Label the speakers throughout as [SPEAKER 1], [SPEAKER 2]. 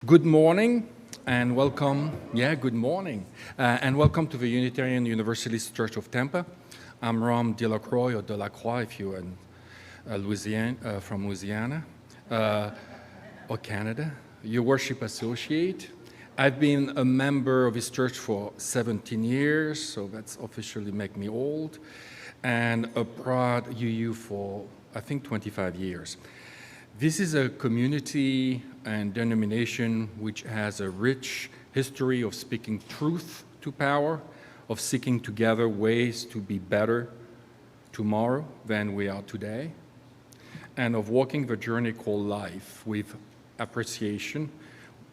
[SPEAKER 1] Good morning and welcome. Good morning and welcome to the Unitarian Universalist Church of Tampa. I'm Ram Delacroix or Delacroix if you're in Louisiana, from Louisiana or Canada. Your worship associate. I've been a member of this church for 17 years, so that's officially make me old, and a proud UU for I think 25 years. This is a community and denomination which has a rich history of speaking truth to power, of seeking together ways to be better tomorrow than we are today, and of walking the journey called life with appreciation,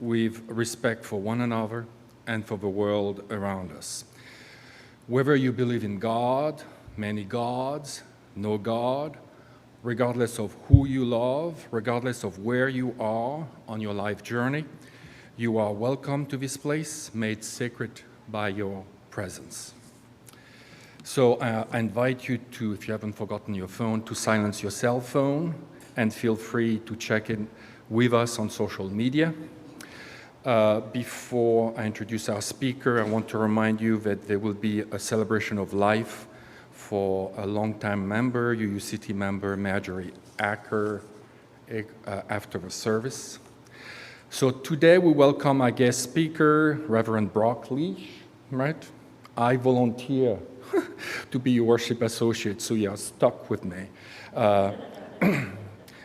[SPEAKER 1] with respect for one another and for the world around us. Whether you believe in God, many gods, no God, regardless of who you love, regardless of where you are on your life journey, you are welcome to this place, made sacred by your presence. So I invite you to, if you haven't forgotten your phone, to silence your cell phone and feel free to check in with us on social media. Before I introduce our speaker, I want to remind you that there will be a celebration of life for a longtime member, UUCT member, Marjorie Acker, after the service. So today we welcome our guest speaker, Reverend Brock Leach, right? I volunteer to be your worship associate, so you are stuck with me.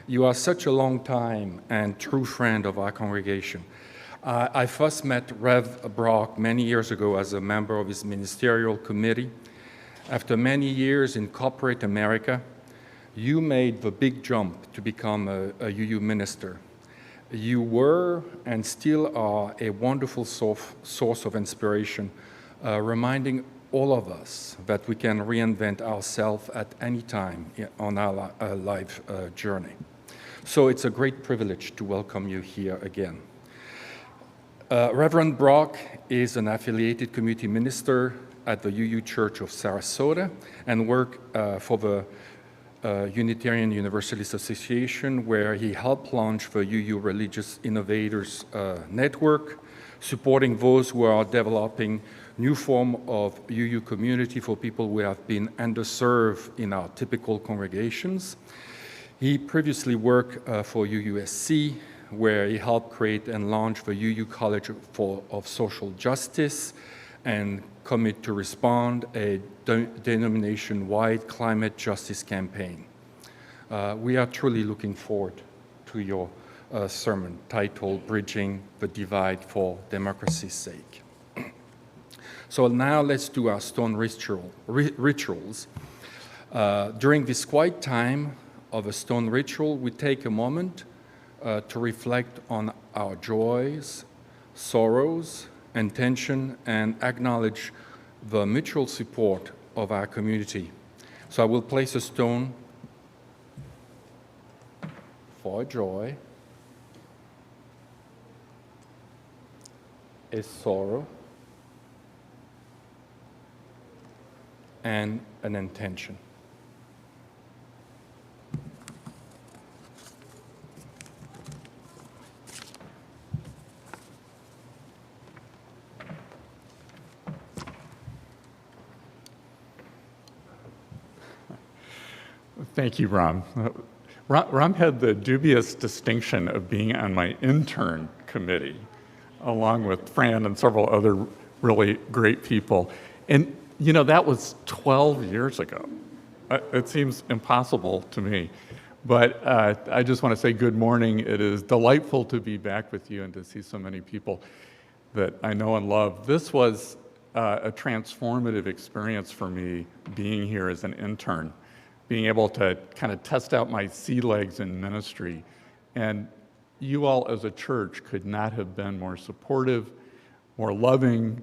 [SPEAKER 1] You are such a long time and true friend of our congregation. I first met Rev Brock many years ago as a member of his ministerial committee. After many years in corporate America, you made the big jump to become a UU minister. You were and still are a wonderful source of inspiration, reminding all of us that we can reinvent ourselves at any time on our life journey. So it's a great privilege to welcome you here again. Reverend Brock is an affiliated community minister at the UU Church of Sarasota and work for the Unitarian Universalist Association, where he helped launch the UU Religious Innovators Network, supporting those who are developing new form of UU community for people who have been underserved in our typical congregations. He previously worked for UUSC, where he helped create and launch the UU College of Social Justice and commit to respond a denomination-wide climate justice campaign. We are truly looking forward to your sermon titled Bridging the Divide for Democracy's Sake. So now let's do our stone rituals. During this quiet time of a stone ritual, we take a moment to reflect on our joys, sorrows, and tension, and acknowledge the mutual support of our community. So I will place a stone for joy, a sorrow, and an intention.
[SPEAKER 2] Thank you, Ram. Ram had the dubious distinction of being on my intern committee, along with Fran and several other really great people. And, you know, that was 12 years ago. It seems impossible to me. But I just want to say good morning. It is delightful to be back with you and to see so many people that I know and love. This was a transformative experience for me being here as an intern, being able to kind of test out my sea legs in ministry. And you all as a church could not have been more supportive, more loving,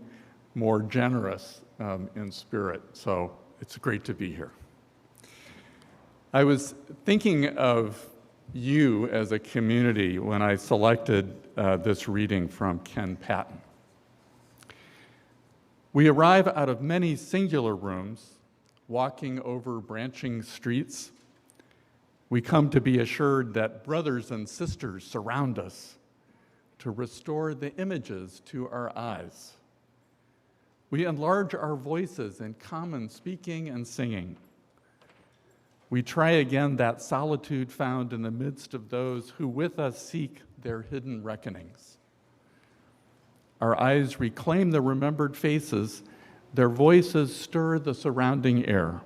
[SPEAKER 2] more generous in spirit. So it's great to be here. I was thinking of you as a community when I selected this reading from Ken Patton. We arrive out of many singular rooms, walking over branching streets. We come to be assured that brothers and sisters surround us, to restore the images to our eyes. We enlarge our voices in common speaking and singing. We try again that solitude found in the midst of those who with us seek their hidden reckonings. Our eyes reclaim the remembered faces, their voices stir the surrounding air.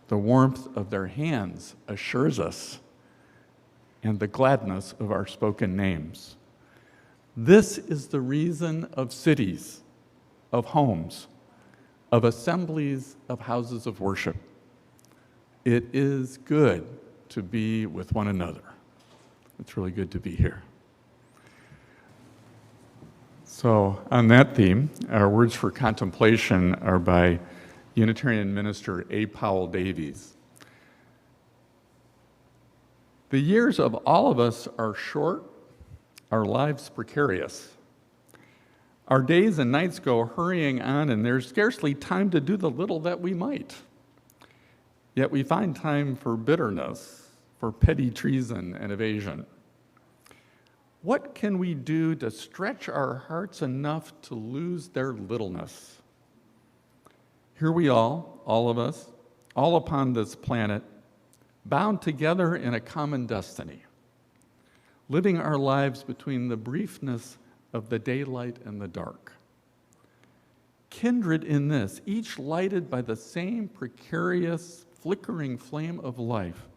[SPEAKER 2] The warmth of their hands assures us, and the gladness of our spoken names. This is the reason of cities, of homes, of assemblies, of houses of worship. It is good to be with one another. It's really good to be here. So, on that theme, our words for contemplation are by Unitarian minister A. Powell Davies. The years of all of us are short, our lives precarious. Our days and nights go hurrying on, and there's scarcely time to do the little that we might. Yet we find time for bitterness, for petty treason and evasion. What can we do to stretch our hearts enough to lose their littleness? Here we all of us, all upon this planet, bound together in a common destiny, living our lives between the briefness of the daylight and the dark. Kindred in this, each lighted by the same precarious, flickering flame of life,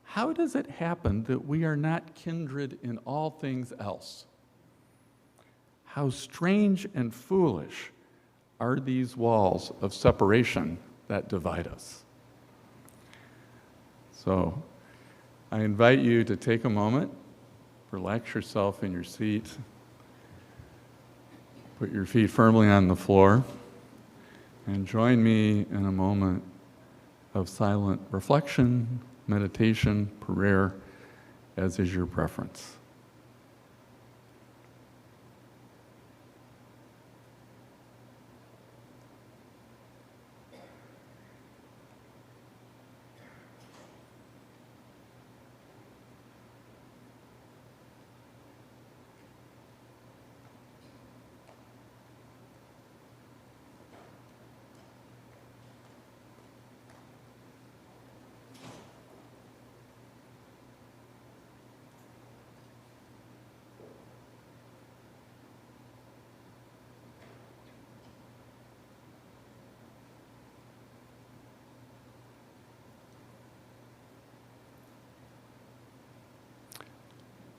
[SPEAKER 2] how does it happen that we are not kindred in all things else? How strange and foolish are these walls of separation that divide us? So, I invite you to take a moment, relax yourself in your seat, put your feet firmly on the floor, and join me in a moment of silent reflection, meditation, prayer, as is your preference.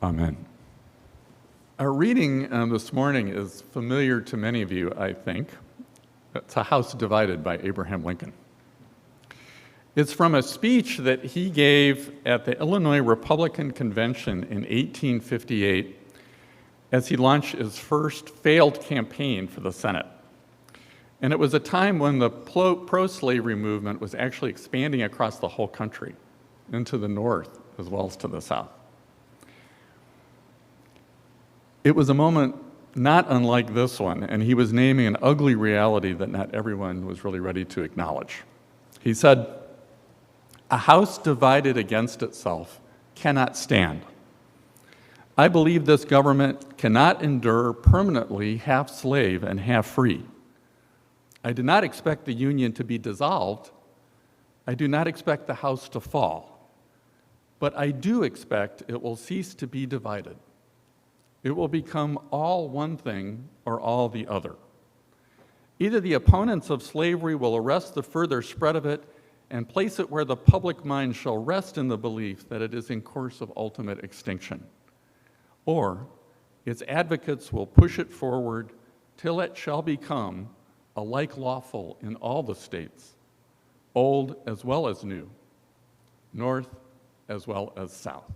[SPEAKER 2] Amen. Our reading this morning is familiar to many of you, I think. It's A House Divided by Abraham Lincoln. It's from a speech that he gave at the Illinois Republican Convention in 1858 as he launched his first failed campaign for the Senate. And it was a time when the pro-slavery movement was actually expanding across the whole country, into the north as well as to the south. It was a moment not unlike this one, and he was naming an ugly reality that not everyone was really ready to acknowledge. He said, "A house divided against itself cannot stand. I believe this government cannot endure permanently half slave and half free. I do not expect the Union to be dissolved. I do not expect the house to fall. But I do expect it will cease to be divided. It will become all one thing or all the other. Either the opponents of slavery will arrest the further spread of it and place it where the public mind shall rest in the belief that it is in course of ultimate extinction, or its advocates will push it forward till it shall become alike lawful in all the states, old as well as new, north as well as south."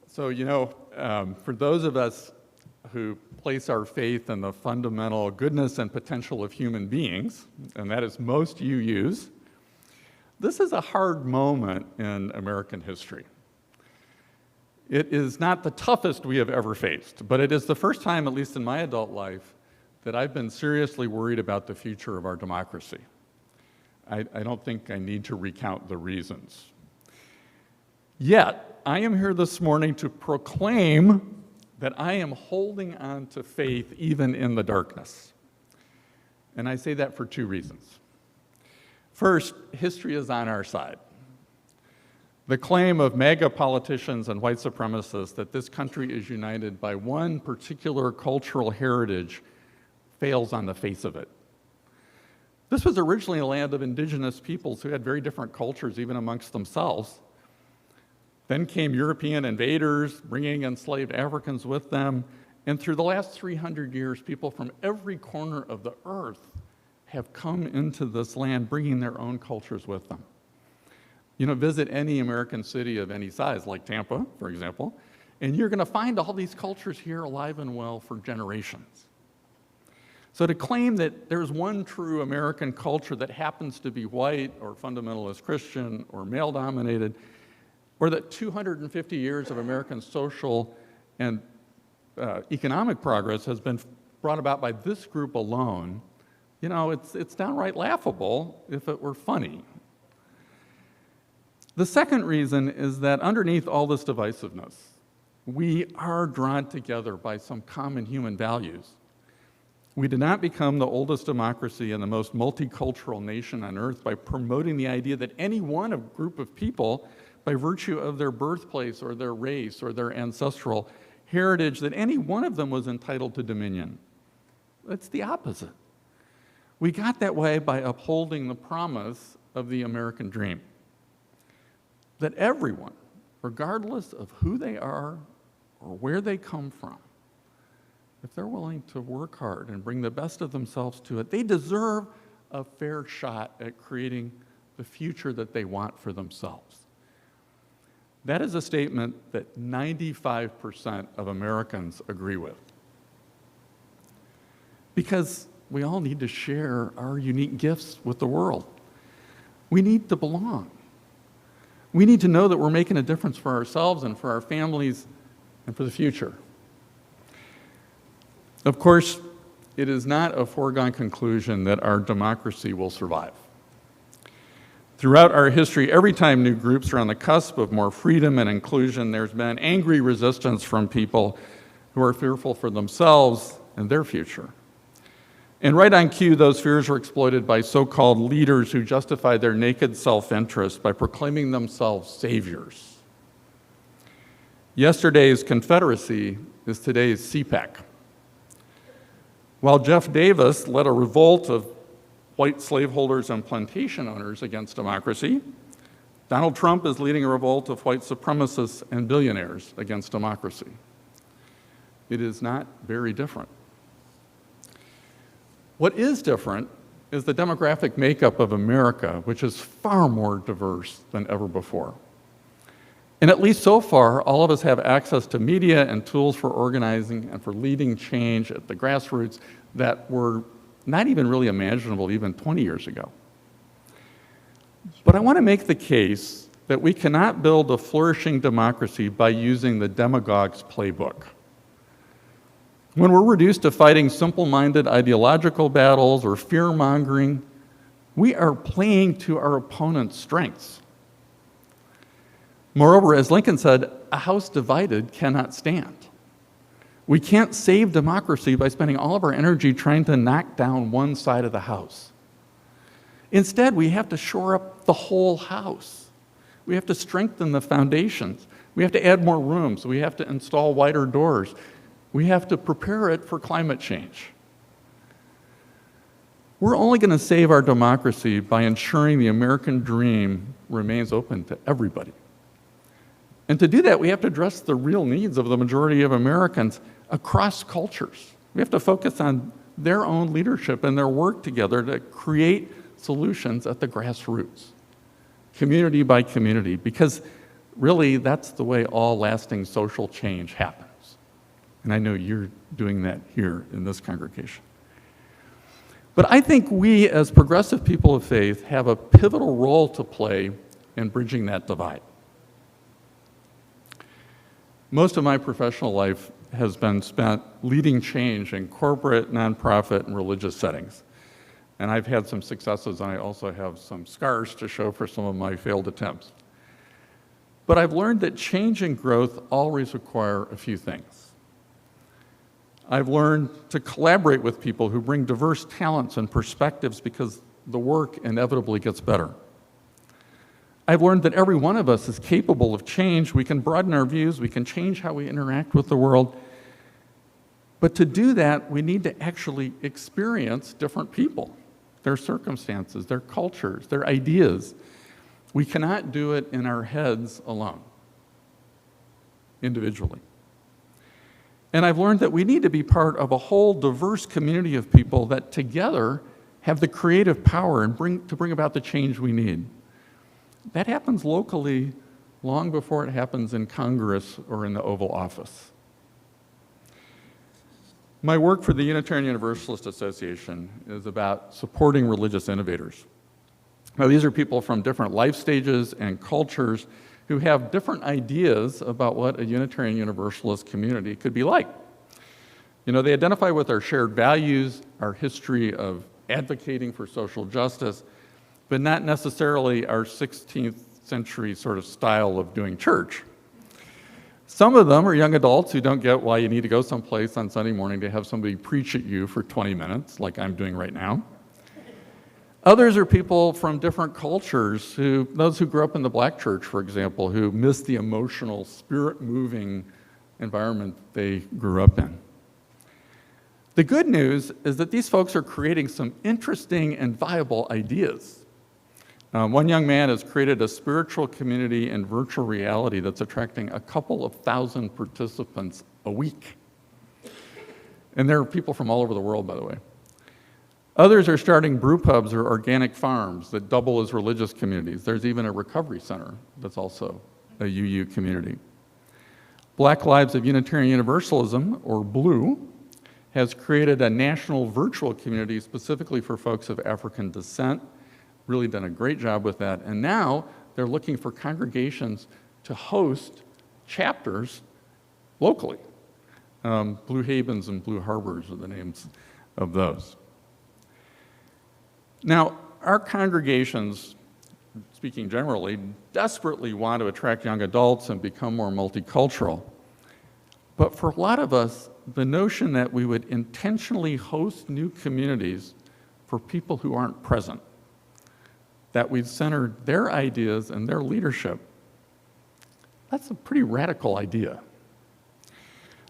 [SPEAKER 2] So, for those of us who place our faith in the fundamental goodness and potential of human beings, and that is most UUs, this is a hard moment in American history. It is not the toughest we have ever faced, but it is the first time, at least in my adult life, that I've been seriously worried about the future of our democracy. I don't think I need to recount the reasons. Yet, I am here this morning to proclaim that I am holding on to faith even in the darkness. And I say that for two reasons. First, history is on our side. The claim of MAGA politicians and white supremacists that this country is united by one particular cultural heritage fails on the face of it. This was originally a land of indigenous peoples who had very different cultures even amongst themselves. Then came European invaders, bringing enslaved Africans with them, and through the last 300 years, people from every corner of the earth have come into this land bringing their own cultures with them. You know, visit any American city of any size, like Tampa, for example, and you're going to find all these cultures here alive and well for generations. So to claim that there's one true American culture that happens to be white or fundamentalist Christian or male-dominated, or that 250 years of American social and economic progress has been brought about by this group alone, you know, it's downright laughable if it were funny. The second reason is that underneath all this divisiveness, we are drawn together by some common human values. We did not become the oldest democracy and the most multicultural nation on earth by promoting the idea that any one group of people, by virtue of their birthplace or their race or their ancestral heritage, that any one of them was entitled to dominion. It's the opposite. We got that way by upholding the promise of the American dream. That everyone, regardless of who they are or where they come from, if they're willing to work hard and bring the best of themselves to it, they deserve a fair shot at creating the future that they want for themselves. That is a statement that 95% of Americans agree with. Because we all need to share our unique gifts with the world. We need to belong. We need to know that we're making a difference for ourselves and for our families and for the future. Of course, it is not a foregone conclusion that our democracy will survive. Throughout our history, every time new groups are on the cusp of more freedom and inclusion, there's been angry resistance from people who are fearful for themselves and their future. And right on cue, those fears were exploited by so-called leaders who justify their naked self-interest by proclaiming themselves saviors. Yesterday's Confederacy is today's CPAC. While Jeff Davis led a revolt of white slaveholders and plantation owners against democracy, Donald Trump is leading a revolt of white supremacists and billionaires against democracy. It is not very different. What is different is the demographic makeup of America, which is far more diverse than ever before. And at least so far, all of us have access to media and tools for organizing and for leading change at the grassroots that were not even really imaginable even 20 years ago. But I want to make the case that we cannot build a flourishing democracy by using the demagogue's playbook. When we're reduced to fighting simple-minded ideological battles or fear-mongering, we are playing to our opponent's strengths. Moreover, as Lincoln said, a house divided cannot stand. We can't save democracy by spending all of our energy trying to knock down one side of the house. Instead, we have to shore up the whole house. We have to strengthen the foundations. We have to add more rooms. We have to install wider doors. We have to prepare it for climate change. We're only going to save our democracy by ensuring the American dream remains open to everybody. And to do that, we have to address the real needs of the majority of Americans across cultures. We have to focus on their own leadership and their work together to create solutions at the grassroots, community by community, because really that's the way all lasting social change happens. And I know you're doing that here in this congregation. But I think we, as progressive people of faith, have a pivotal role to play in bridging that divide. Most of my professional life has been spent leading change in corporate, nonprofit, and religious settings. And I've had some successes, and I also have some scars to show for some of my failed attempts. But I've learned that change and growth always require a few things. I've learned to collaborate with people who bring diverse talents and perspectives because the work inevitably gets better. I've learned that every one of us is capable of change. We can broaden our views, we can change how we interact with the world. But to do that, we need to actually experience different people, their circumstances, their cultures, their ideas. We cannot do it in our heads alone, individually. And I've learned that we need to be part of a whole diverse community of people that together have the creative power and bring about the change we need. That happens locally long before it happens in Congress or in the Oval Office. My work for the Unitarian Universalist Association is about supporting religious innovators. Now, these are people from different life stages and cultures who have different ideas about what a Unitarian Universalist community could be like. You know, they identify with our shared values, our history of advocating for social justice, but not necessarily our 16th century sort of style of doing church. Some of them are young adults who don't get why you need to go someplace on Sunday morning to have somebody preach at you for 20 minutes, like I'm doing right now. Others are people from different cultures, those who grew up in the black church, for example, who miss the emotional, spirit-moving environment they grew up in. The good news is that these folks are creating some interesting and viable ideas. One young man has created a spiritual community in virtual reality that's attracting a couple of thousand participants a week. And there are people from all over the world, by the way. Others are starting brew pubs or organic farms that double as religious communities. There's even a recovery center that's also a UU community. Black Lives of Unitarian Universalism, or BLUE, has created a national virtual community specifically for folks of African descent. Really done a great job with that. And now they're looking for congregations to host chapters locally. Blue Havens and Blue Harbors are the names of those. Now, our congregations, speaking generally, desperately want to attract young adults and become more multicultural. But for a lot of us, the notion that we would intentionally host new communities for people who aren't present, that we've centered their ideas and their leadership, that's a pretty radical idea.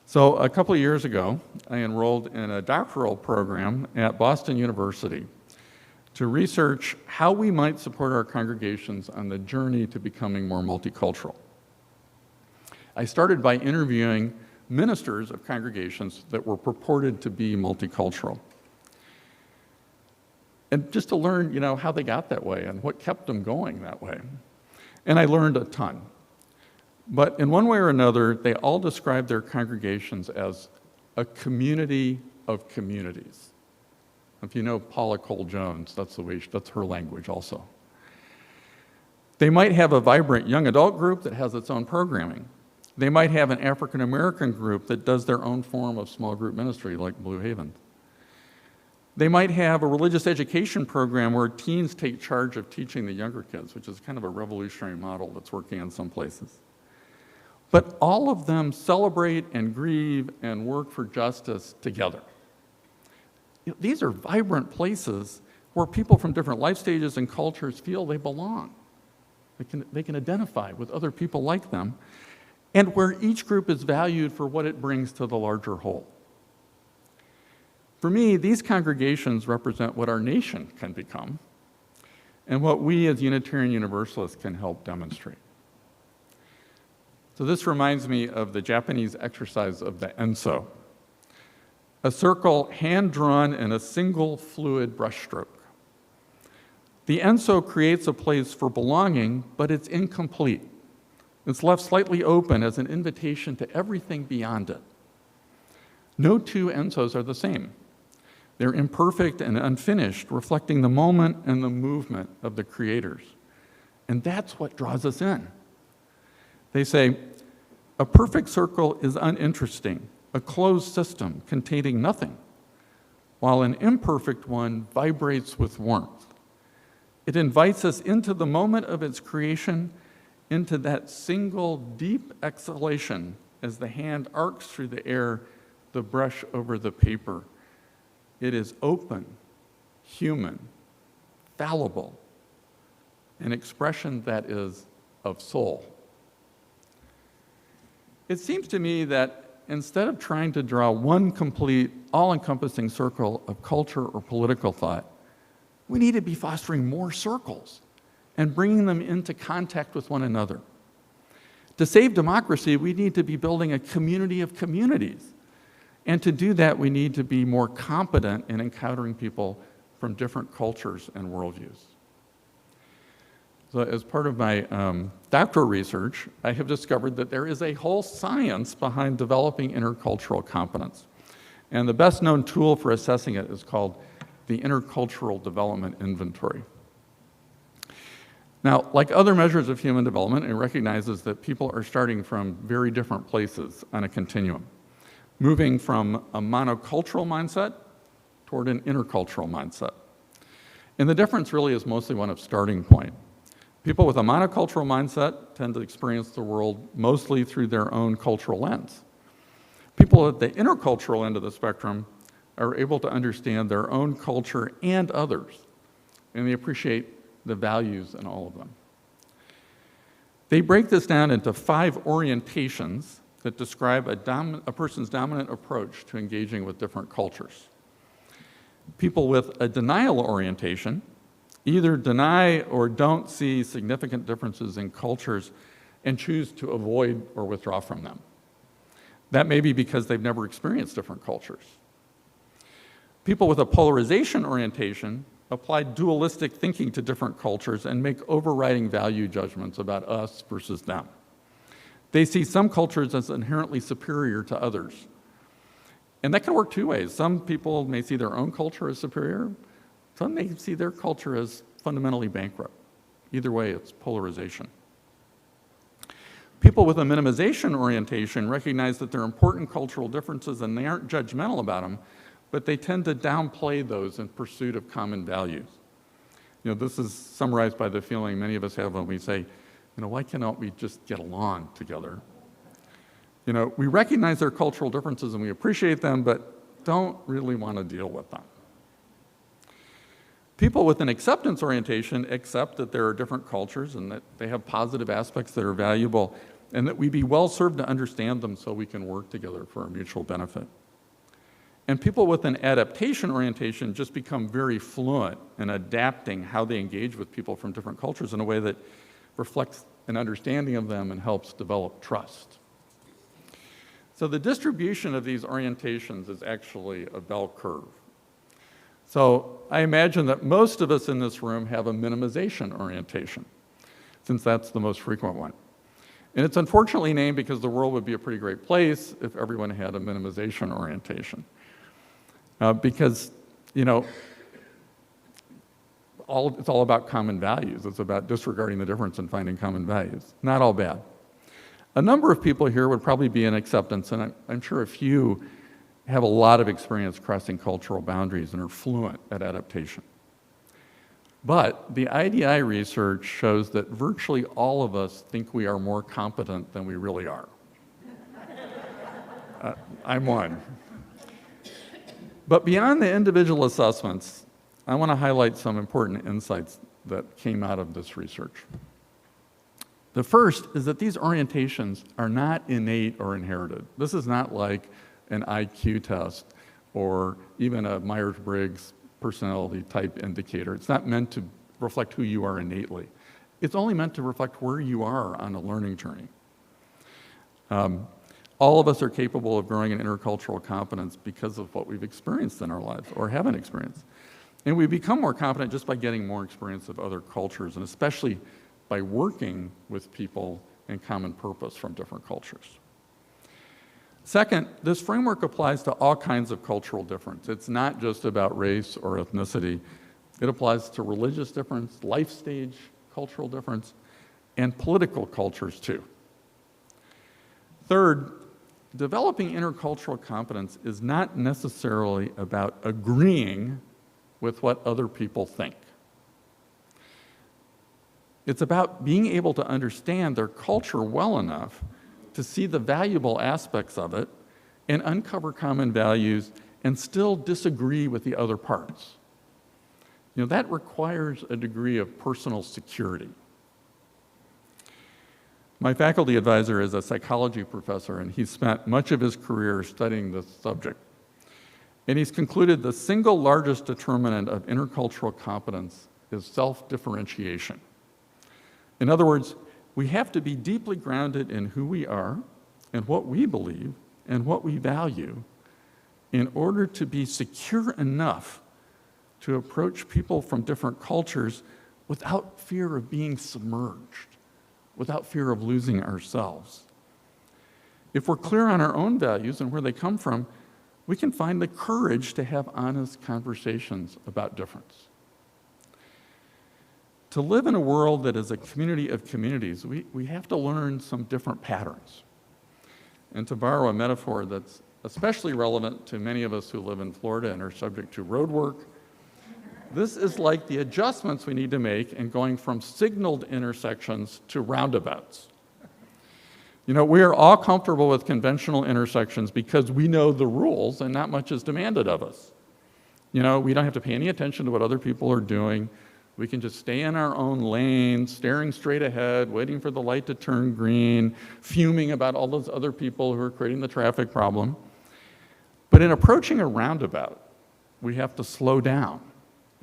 [SPEAKER 2] So a couple of years ago, I enrolled in a doctoral program at Boston University to research how we might support our congregations on the journey to becoming more multicultural. I started by interviewing ministers of congregations that were purported to be multicultural. And just to learn, how they got that way and what kept them going that way. And I learned a ton. But in one way or another, they all described their congregations as a of communities. If you know Paula Cole-Jones, that's her language also. They might have a vibrant young adult group that has its own programming. They might have an African American group that does their own form of small group ministry, like Blue Haven. They might have a religious education program where teens take charge of teaching the younger kids, which is kind of a revolutionary model that's working in some places. But all of them celebrate and grieve and work for justice together. These are vibrant places where people from different life stages and cultures feel they belong. They can identify with other people like them, and where each group is valued for what it brings to the larger whole. For me, these congregations represent what our nation can become and what we as Unitarian Universalists can help demonstrate. So this reminds me of the Japanese exercise of the enso, a circle hand-drawn in a single fluid brushstroke. The enso creates a place for belonging, but it's incomplete. It's left slightly open as an invitation to everything beyond it. No two ensos are the same. They're imperfect and unfinished, reflecting the moment and the movement of the creators. And that's what draws us in. They say, a perfect circle is uninteresting, a closed system containing nothing. while an imperfect one vibrates with warmth. It invites us into the moment of its creation, into that single deep exhalation as the hand arcs through the air, the brush over the paper. It is open, human, fallible, an expression that is of soul. It seems to me that instead of trying to draw one complete, all-encompassing circle of culture or political thought, we need to be fostering more circles and bringing them into contact with one another. To save democracy, we need to be building a community of communities. And to do that, we need to be more competent in encountering people from different cultures and worldviews. So as part of my doctoral research, I have discovered that there is a whole science behind developing intercultural competence. And the best known tool for assessing it is called the Intercultural Development Inventory. Now, like other measures of human development, it recognizes that people are starting from very different places on a continuum, moving from a monocultural mindset toward an intercultural mindset. And the difference really is mostly one of starting point. People with a monocultural mindset tend to experience the world mostly through their own cultural lens. People at the intercultural end of the spectrum are able to understand their own culture and others, and they appreciate the values in all of them. They break this down into 5 orientations that describe a person's dominant approach to engaging with different cultures. People with a denial orientation either deny or don't see significant differences in cultures and choose to avoid or withdraw from them. That may be because they've never experienced different cultures. People with a polarization orientation apply dualistic thinking to different cultures and make overriding value judgments about us versus them. They see some cultures as inherently superior to others. And that can work 2 ways. Some people may see their own culture as superior. Some may see their culture as fundamentally bankrupt. Either way, it's polarization. People with a minimization orientation recognize that there are important cultural differences and they aren't judgmental about them, but they tend to downplay those in pursuit of common values. This is summarized by the feeling many of us have when we say, why cannot we just get along together? We recognize their cultural differences and we appreciate them, but don't really want to deal with them. People with an acceptance orientation accept that there are different cultures and that they have positive aspects that are valuable and that we'd be well served to understand them so we can work together for our mutual benefit. And people with an adaptation orientation just become very fluent in adapting how they engage with people from different cultures in a way that reflects an understanding of them and helps develop trust. So the distribution of these orientations is actually a bell curve. So I imagine that most of us in this room have a minimization orientation, since that's the most frequent one. And it's unfortunately named because the world would be a pretty great place if everyone had a minimization orientation. Because, it's all about common values. It's about disregarding the difference and finding common values. Not all bad. A number of people here would probably be in acceptance, and I'm sure a few have a lot of experience crossing cultural boundaries and are fluent at adaptation. But the IDI research shows that virtually all of us think we are more competent than we really are. I'm one. But beyond the individual assessments, I want to highlight some important insights that came out of this research. The first is that these orientations are not innate or inherited. This is not like an IQ test or even a Myers-Briggs personality type indicator. It's not meant to reflect who you are innately. It's only meant to reflect where you are on a learning journey. All of us are capable of growing an intercultural competence because of what we've experienced in our lives or haven't experienced. And we become more competent just by getting more experience of other cultures, and especially by working with people in common purpose from different cultures. Second, this framework applies to all kinds of cultural difference. It's not just about race or ethnicity. It applies to religious difference, life stage cultural difference, and political cultures too. Third, developing intercultural competence is not necessarily about agreeing with what other people think. It's about being able to understand their culture well enough to see the valuable aspects of it and uncover common values and still disagree with the other parts. That requires a degree of personal security. My faculty advisor is a psychology professor, and he's spent much of his career studying this subject. And he's concluded the single largest determinant of intercultural competence is self-differentiation. In other words, we have to be deeply grounded in who we are and what we believe and what we value in order to be secure enough to approach people from different cultures without fear of being submerged, without fear of losing ourselves. If we're clear on our own values and where they come from, we can find the courage to have honest conversations about difference. To live in a world that is a community of communities, we have to learn some different patterns. And to borrow a metaphor that's especially relevant to many of us who live in Florida and are subject to road work, this is like the adjustments we need to make in going from signaled intersections to roundabouts. We are all comfortable with conventional intersections because we know the rules and not much is demanded of us. We don't have to pay any attention to what other people are doing. We can just stay in our own lane, staring straight ahead, waiting for the light to turn green, fuming about all those other people who are creating the traffic problem. But in approaching a roundabout, we have to slow down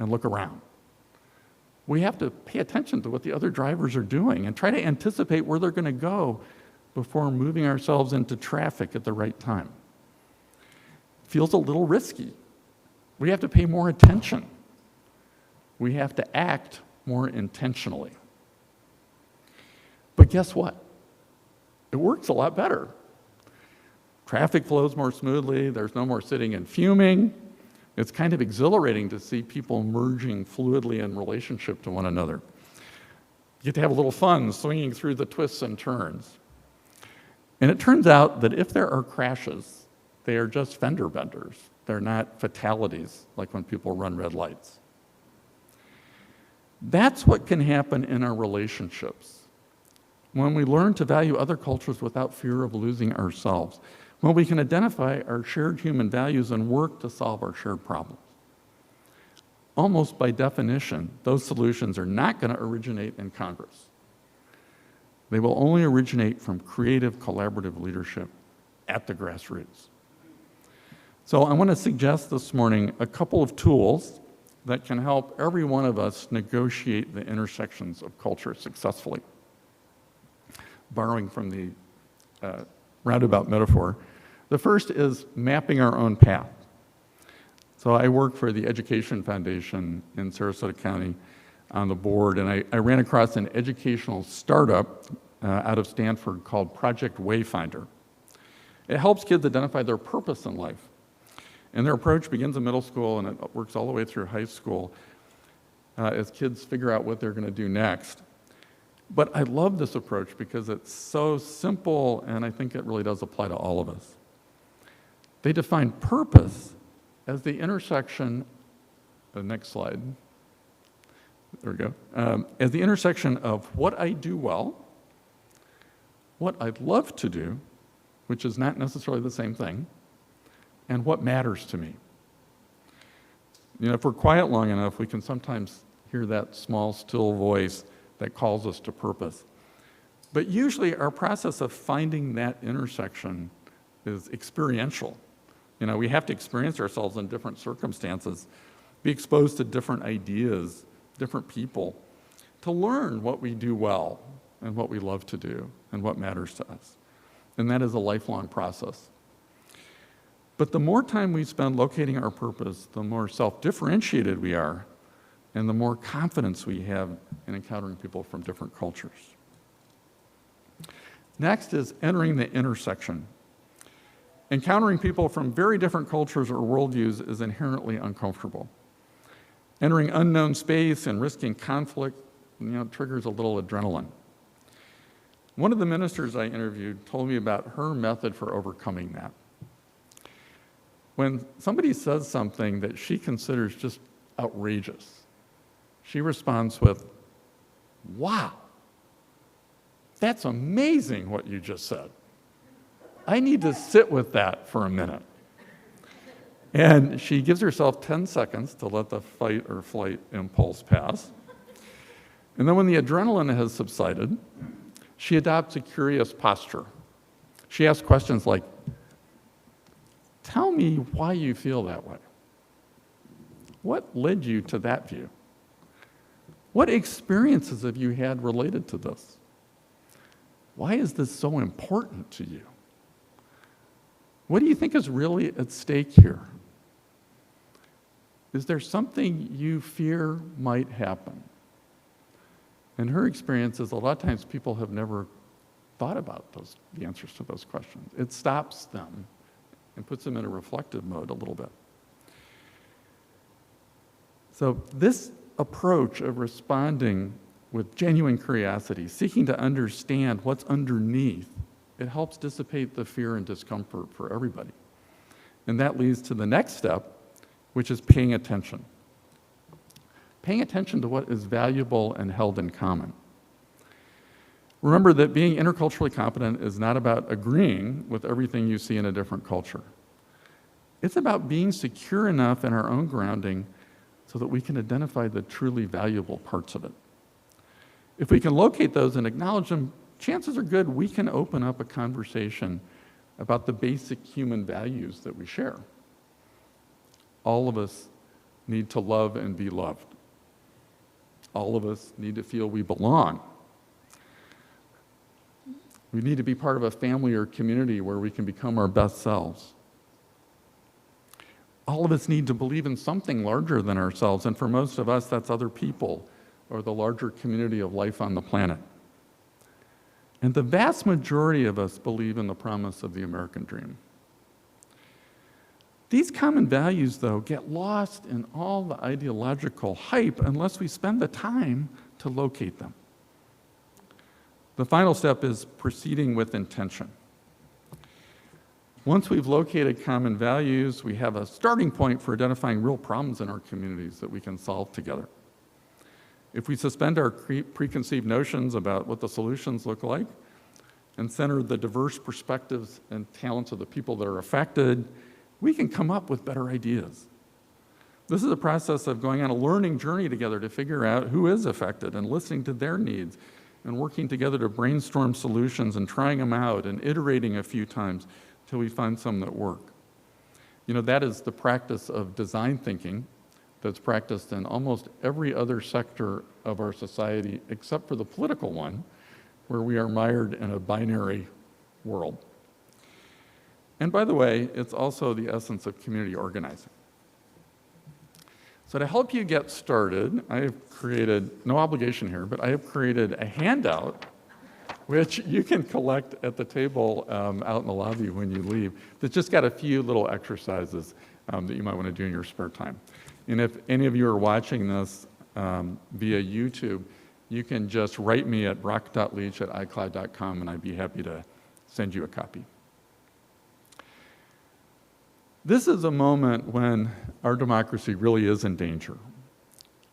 [SPEAKER 2] and look around. We have to pay attention to what the other drivers are doing and try to anticipate where they're going to go before moving ourselves into traffic at the right time. It feels a little risky. We have to pay more attention. We have to act more intentionally. But guess what? It works a lot better. Traffic flows more smoothly. There's no more sitting and fuming. It's kind of exhilarating to see people merging fluidly in relationship to one another. You get to have a little fun swinging through the twists and turns. And it turns out that if there are crashes, they are just fender benders. They're not fatalities like when people run red lights. That's what can happen in our relationships when we learn to value other cultures without fear of losing ourselves, when we can identify our shared human values and work to solve our shared problems. Almost by definition, those solutions are not going to originate in Congress. They will only originate from creative, collaborative leadership at the grassroots. So I want to suggest this morning a couple of tools that can help every one of us negotiate the intersections of culture successfully. Borrowing from the roundabout metaphor, the first is mapping our own path. So I work for the Education Foundation in Sarasota County on the board, and I ran across an educational startup out of Stanford called Project Wayfinder. It helps kids identify their purpose in life. And their approach begins in middle school and it works all the way through high school as kids figure out what they're going to do next. But I love this approach because it's so simple, and I think it really does apply to all of us. They define purpose as the intersection, the next slide, there we go, as the intersection of what I do well, what I'd love to do, which is not necessarily the same thing, and what matters to me. If we're quiet long enough, we can sometimes hear that small, still voice that calls us to purpose. But usually our process of finding that intersection is experiential. We have to experience ourselves in different circumstances, be exposed to different ideas, different people, to learn what we do well and what we love to do and what matters to us. And that is a lifelong process. But the more time we spend locating our purpose, the more self-differentiated we are, and the more confidence we have in encountering people from different cultures. Next is entering the intersection. Encountering people from very different cultures or worldviews is inherently uncomfortable. Entering unknown space and risking conflict, triggers a little adrenaline. One of the ministers I interviewed told me about her method for overcoming that. When somebody says something that she considers just outrageous, she responds with, "Wow, that's amazing what you just said. I need to sit with that for a minute." And she gives herself 10 seconds to let the fight or flight impulse pass. And then when the adrenaline has subsided, she adopts a curious posture. She asks questions like, "Tell me why you feel that way. What led you to that view? What experiences have you had related to this? Why is this so important to you? What do you think is really at stake here? Is there something you fear might happen?" And her experience is a lot of times people have never thought about the answers to those questions. It stops them and puts them in a reflective mode a little bit. So this approach of responding with genuine curiosity, seeking to understand what's underneath, it helps dissipate the fear and discomfort for everybody. And that leads to the next step, which is paying attention. Paying attention to what is valuable and held in common. Remember that being interculturally competent is not about agreeing with everything you see in a different culture. It's about being secure enough in our own grounding so that we can identify the truly valuable parts of it. If we can locate those and acknowledge them, chances are good we can open up a conversation about the basic human values that we share. All of us need to love and be loved. All of us need to feel we belong. We need to be part of a family or community where we can become our best selves. All of us need to believe in something larger than ourselves, and for most of us, that's other people or the larger community of life on the planet. And the vast majority of us believe in the promise of the American dream. These common values, though, get lost in all the ideological hype unless we spend the time to locate them. The final step is proceeding with intention. Once we've located common values, we have a starting point for identifying real problems in our communities that we can solve together. If we suspend our preconceived notions about what the solutions look like and center the diverse perspectives and talents of the people that are affected, we can come up with better ideas. This is a process of going on a learning journey together to figure out who is affected and listening to their needs and working together to brainstorm solutions and trying them out and iterating a few times till we find some that work. You know, that is the practice of design thinking that's practiced in almost every other sector of our society except for the political one, where we are mired in a binary world. And by the way, it's also the essence of community organizing. So to help you get started, I have created, no obligation here, but I have created a handout which you can collect at the table out in the lobby when you leave. That's just got a few little exercises that you might want to do in your spare time. And if any of you are watching this via YouTube, you can just write me at brock.leach@icloud.com and I'd be happy to send you a copy. This is a moment when our democracy really is in danger,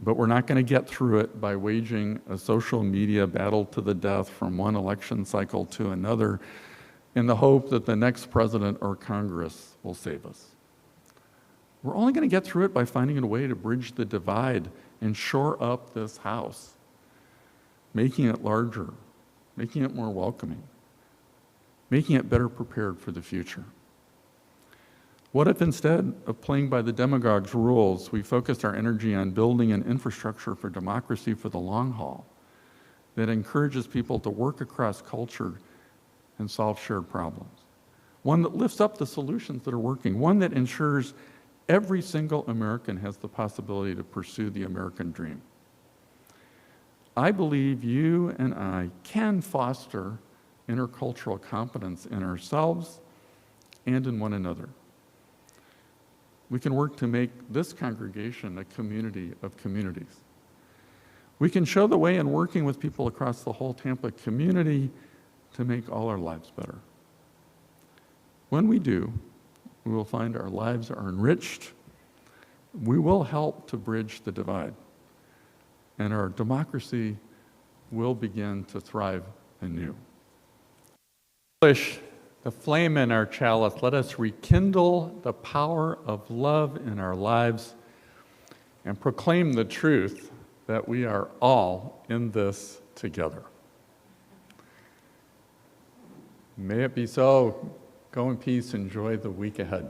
[SPEAKER 2] but we're not going to get through it by waging a social media battle to the death from one election cycle to another in the hope that the next president or Congress will save us. We're only going to get through it by finding a way to bridge the divide and shore up this house, making it larger, making it more welcoming, making it better prepared for the future. What if instead of playing by the demagogues' rules, we focused our energy on building an infrastructure for democracy for the long haul that encourages people to work across culture and solve shared problems? One that lifts up the solutions that are working, one that ensures every single American has the possibility to pursue the American dream. I believe you and I can foster intercultural competence in ourselves and in one another. We can work to make this congregation a community of communities. We can show the way in working with people across the whole Tampa community to make all our lives better. When we do, we will find our lives are enriched. We will help to bridge the divide, and our democracy will begin to thrive anew. The flame in our chalice, let us rekindle the power of love in our lives and proclaim the truth that we are all in this together. May it be so. Go in peace. Enjoy the week ahead.